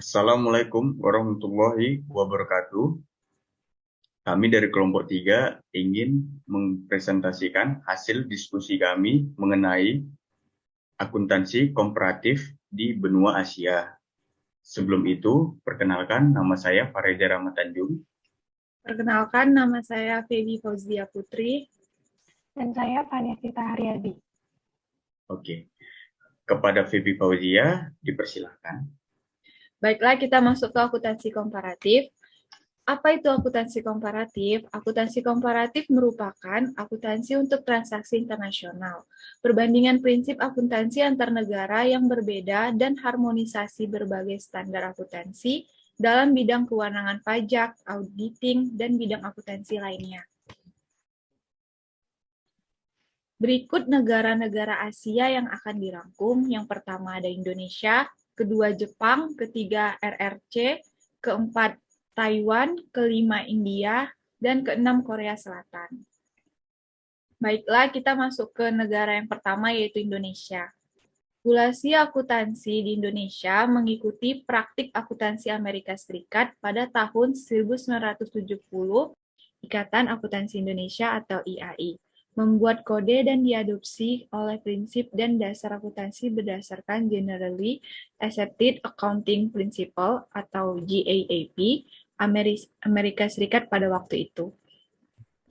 Assalamualaikum warahmatullahi wabarakatuh. Kami dari kelompok 3 ingin mempresentasikan hasil diskusi kami mengenai akuntansi komparatif di benua Asia. Sebelum itu, perkenalkan nama saya Fareja Rahmatanjung. Perkenalkan, nama saya Feby Fauzia Putri. Dan saya Vanessa Haryadi. Oke, kepada Feby Fauzia, dipersilahkan. Baiklah, kita masuk ke akuntansi komparatif. Apa itu akuntansi komparatif? Akuntansi komparatif merupakan akuntansi untuk transaksi internasional. Perbandingan prinsip akuntansi antar negara yang berbeda dan harmonisasi berbagai standar akuntansi dalam bidang kewenangan pajak, auditing, dan bidang akuntansi lainnya. Berikut negara-negara Asia yang akan dirangkum. Yang pertama ada Indonesia, kedua Jepang, ketiga RRC, keempat Taiwan, kelima India, dan keenam Korea Selatan. Baiklah, kita masuk ke negara yang pertama, yaitu Indonesia. Regulasi akuntansi di Indonesia mengikuti praktik akuntansi Amerika Serikat pada tahun 1970, Ikatan Akuntansi Indonesia atau IAI, membuat kode dan diadopsi oleh prinsip dan dasar akuntansi berdasarkan Generally Accepted Accounting Principle atau GAAP Amerika Serikat pada waktu itu.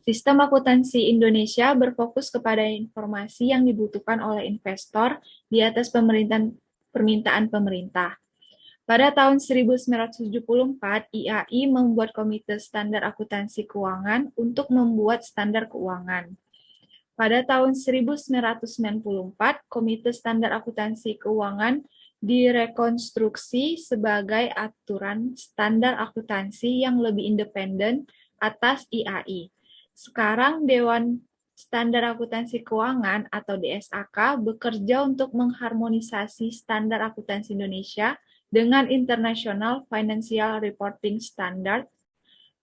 Sistem akuntansi Indonesia berfokus kepada informasi yang dibutuhkan oleh investor di atas permintaan pemerintah. Pada tahun 1974, IAI membuat Komite Standar Akuntansi Keuangan untuk membuat standar keuangan. Pada tahun 1994, Komite Standar Akuntansi Keuangan direkonstruksi sebagai aturan standar akuntansi yang lebih independen atas IAI. Sekarang Dewan Standar Akuntansi Keuangan atau DSAK bekerja untuk mengharmonisasi standar akuntansi Indonesia dengan International Financial Reporting Standard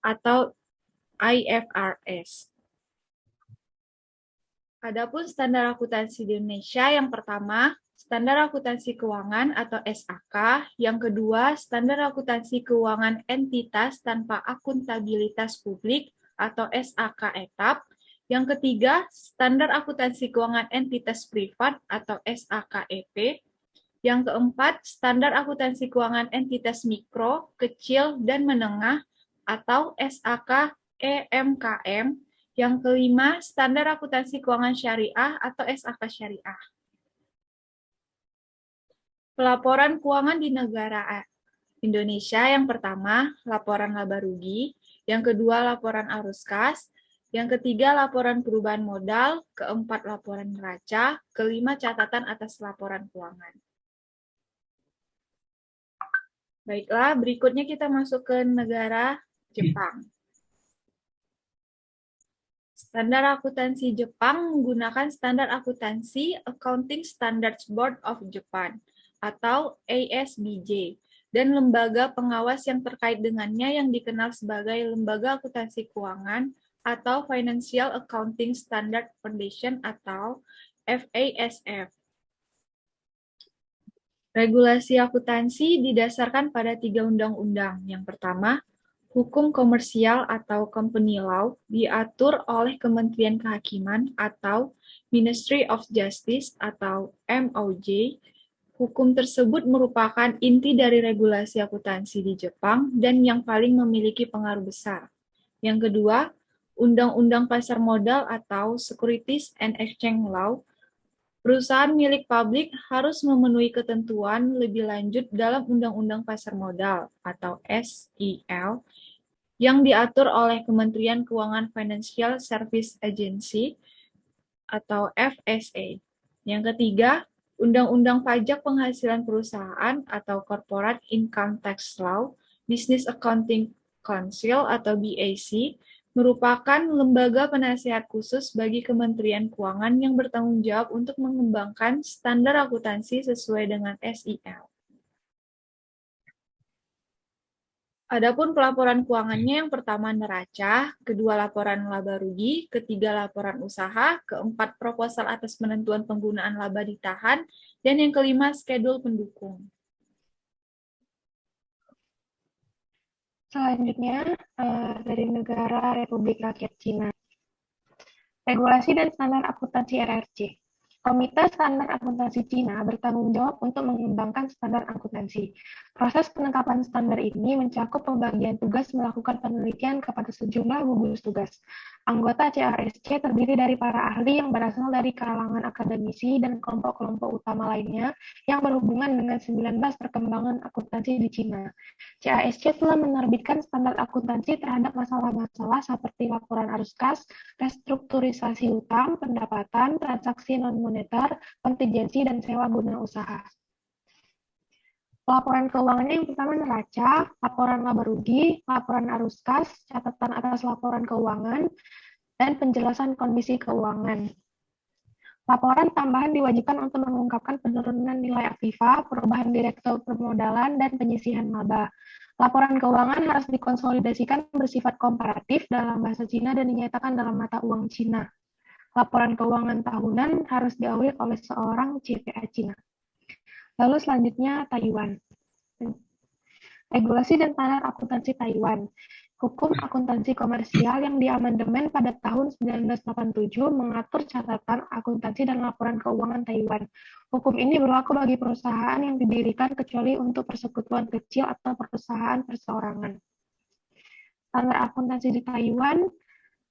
atau IFRS. Adapun standar akuntansi di Indonesia, yang pertama, standar akuntansi keuangan atau SAK, yang kedua, standar akuntansi keuangan entitas tanpa akuntabilitas publik atau SAK etap, yang ketiga, standar akuntansi keuangan entitas privat atau SAKEP, yang keempat, standar akuntansi keuangan entitas mikro, kecil, dan menengah atau SAK EMKM, yang kelima, standar akuntansi keuangan syariah atau SAK syariah. Pelaporan keuangan di negara Indonesia, yang pertama, laporan laba rugi, yang kedua, laporan arus kas, yang ketiga, laporan perubahan modal, keempat, laporan neraca, kelima, catatan atas laporan keuangan. Baiklah, berikutnya kita masuk ke negara Jepang. Standar akuntansi Jepang menggunakan standar akuntansi Accounting Standards Board of Japan atau ASBJ dan lembaga pengawas yang terkait dengannya yang dikenal sebagai Lembaga Akuntansi Keuangan atau Financial Accounting Standard Foundation atau FASF. Regulasi akuntansi didasarkan pada 3 undang-undang. Yang pertama, Hukum Komersial atau Company Law diatur oleh Kementerian Kehakiman atau Ministry of Justice atau MOJ. Hukum tersebut merupakan inti dari regulasi akuntansi di Jepang dan yang paling memiliki pengaruh besar. Yang kedua, Undang-Undang Pasar Modal atau Securities and Exchange Law. Perusahaan milik publik harus memenuhi ketentuan lebih lanjut dalam Undang-Undang Pasar Modal atau SEL yang diatur oleh Kementerian Keuangan Financial Service Agency atau FSA. Yang ketiga, Undang-Undang Pajak Penghasilan Perusahaan atau Corporate Income Tax Law, Business Accounting Council atau BAC, merupakan lembaga penasihat khusus bagi Kementerian Keuangan yang bertanggung jawab untuk mengembangkan standar akuntansi sesuai dengan SEL. Adapun pelaporan keuangannya, yang pertama neraca, kedua laporan laba rugi, ketiga laporan usaha, keempat proposal atas penentuan penggunaan laba ditahan, dan yang kelima schedule pendukung. Selanjutnya, dari negara Republik Rakyat Cina. Regulasi dan Standar Akuntansi RRC. Komite Standar Akuntansi Cina bertanggung jawab untuk mengembangkan standar akuntansi. Proses penetapan standar ini mencakup pembagian tugas melakukan penelitian kepada sejumlah gugus tugas. Anggota CRSC terdiri dari para ahli yang berasal dari kalangan akademisi dan kelompok-kelompok utama lainnya yang berhubungan dengan 19 perkembangan akuntansi di Cina. CASC telah menerbitkan standar akuntansi terhadap masalah-masalah seperti laporan arus kas, restrukturisasi hutang, pendapatan, transaksi non-moneter, kontingensi, dan sewa guna usaha. Laporan keuangannya yang pertama neraca, laporan laba rugi, laporan arus kas, catatan atas laporan keuangan, dan penjelasan kondisi keuangan. Laporan tambahan diwajibkan untuk mengungkapkan penurunan nilai aktiva, perubahan direktur permodalan, dan penyisihan laba. Laporan keuangan harus dikonsolidasikan bersifat komparatif dalam bahasa Cina dan dinyatakan dalam mata uang Cina. Laporan keuangan tahunan harus diaudit oleh seorang CPA Cina. Lalu selanjutnya Taiwan. Regulasi dan standar akuntansi Taiwan. Hukum akuntansi komersial yang diamandemen pada tahun 1987 mengatur catatan akuntansi dan laporan keuangan Taiwan. Hukum ini berlaku bagi perusahaan yang didirikan kecuali untuk persekutuan kecil atau perusahaan perseorangan. Standar akuntansi di Taiwan,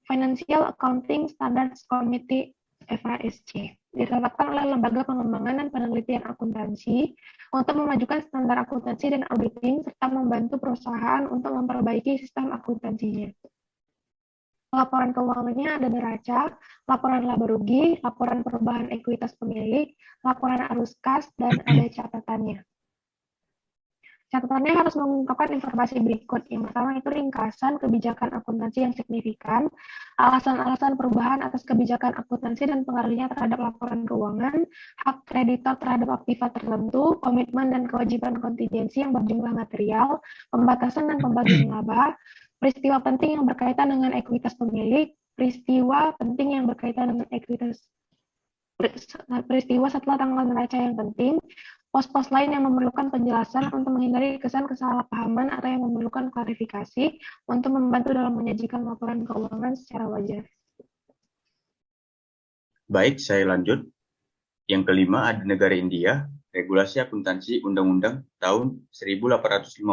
Financial Accounting Standards Committee (FASC), ditetapkan oleh Lembaga Pengembangan dan Penelitian Akuntansi untuk memajukan standar akuntansi dan auditing serta membantu perusahaan untuk memperbaiki sistem akuntansinya. Laporan keuangannya ada neraca, laporan laba rugi, laporan perubahan ekuitas pemilik, laporan arus kas, dan ada catatannya. Catatannya harus mengungkapkan informasi berikut. Yang pertama itu ringkasan kebijakan akuntansi yang signifikan, alasan-alasan perubahan atas kebijakan akuntansi dan pengaruhnya terhadap laporan keuangan, hak kreditor terhadap aktiva tertentu, komitmen dan kewajiban kontingensi yang berjumlah material, pembatasan dan pembagian laba, peristiwa penting yang berkaitan dengan ekuitas pemilik, peristiwa penting yang berkaitan dengan ekuitas, peristiwa setelah tanggal neraca yang penting, pos-pos lain yang memerlukan penjelasan untuk menghindari kesan kesalahpahaman atau yang memerlukan klarifikasi untuk membantu dalam menyajikan laporan keuangan secara wajar. Baik, saya lanjut. Yang kelima ada negara India, regulasi akuntansi Undang-Undang tahun 1857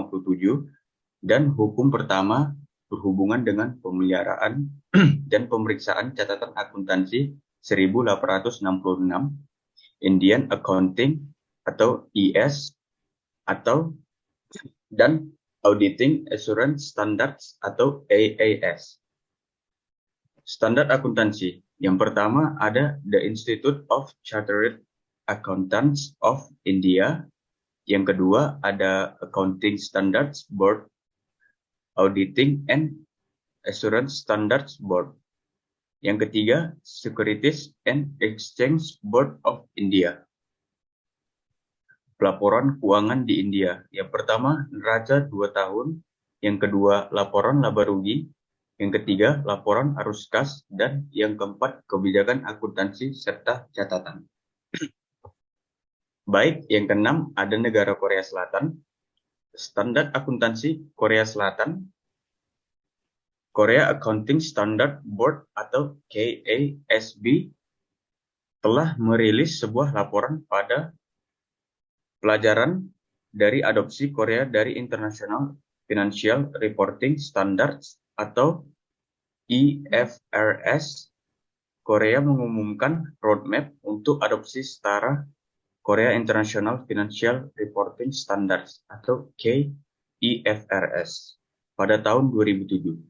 dan hukum pertama berhubungan dengan pemeliharaan dan pemeriksaan catatan akuntansi 1866, Indian Accounting atau IS dan Auditing Assurance Standards atau AAS. Standar akuntansi. Yang pertama ada The Institute of Chartered Accountants of India. Yang kedua ada Accounting Standards Board, Auditing and Assurance Standards Board. Yang ketiga Securities and Exchange Board of India. Pelaporan keuangan di India. Yang pertama, neraca 2 tahun. Yang kedua, laporan laba rugi. Yang ketiga, laporan arus kas. Dan yang keempat, kebijakan akuntansi serta catatan. Baik, yang keenam, ada negara Korea Selatan. Standar akuntansi Korea Selatan. Korea Accounting Standard Board atau KASB telah merilis sebuah laporan pada pelajaran dari adopsi Korea dari International Financial Reporting Standards atau IFRS. Korea mengumumkan roadmap untuk adopsi setara Korea International Financial Reporting Standards atau KIFRS pada tahun 2007.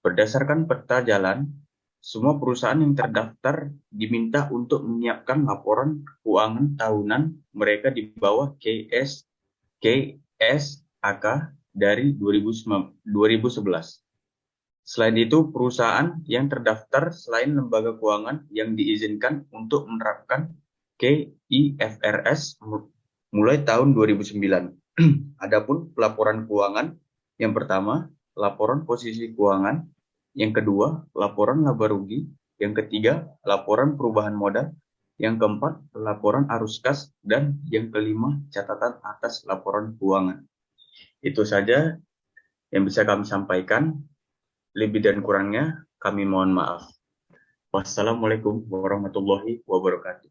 Berdasarkan peta jalan, semua perusahaan yang terdaftar diminta untuk menyiapkan laporan keuangan tahunan mereka di bawah KSAK dari 2011. Selain itu, perusahaan yang terdaftar selain lembaga keuangan yang diizinkan untuk menerapkan KIFRS mulai tahun 2009. Adapun pelaporan keuangan, yang pertama, laporan posisi keuangan. Yang kedua, laporan laba rugi. Yang ketiga, laporan perubahan modal. Yang keempat, laporan arus kas. Dan yang kelima, catatan atas laporan keuangan. Itu saja yang bisa kami sampaikan. Lebih dan kurangnya kami mohon maaf. Wassalamualaikum warahmatullahi wabarakatuh.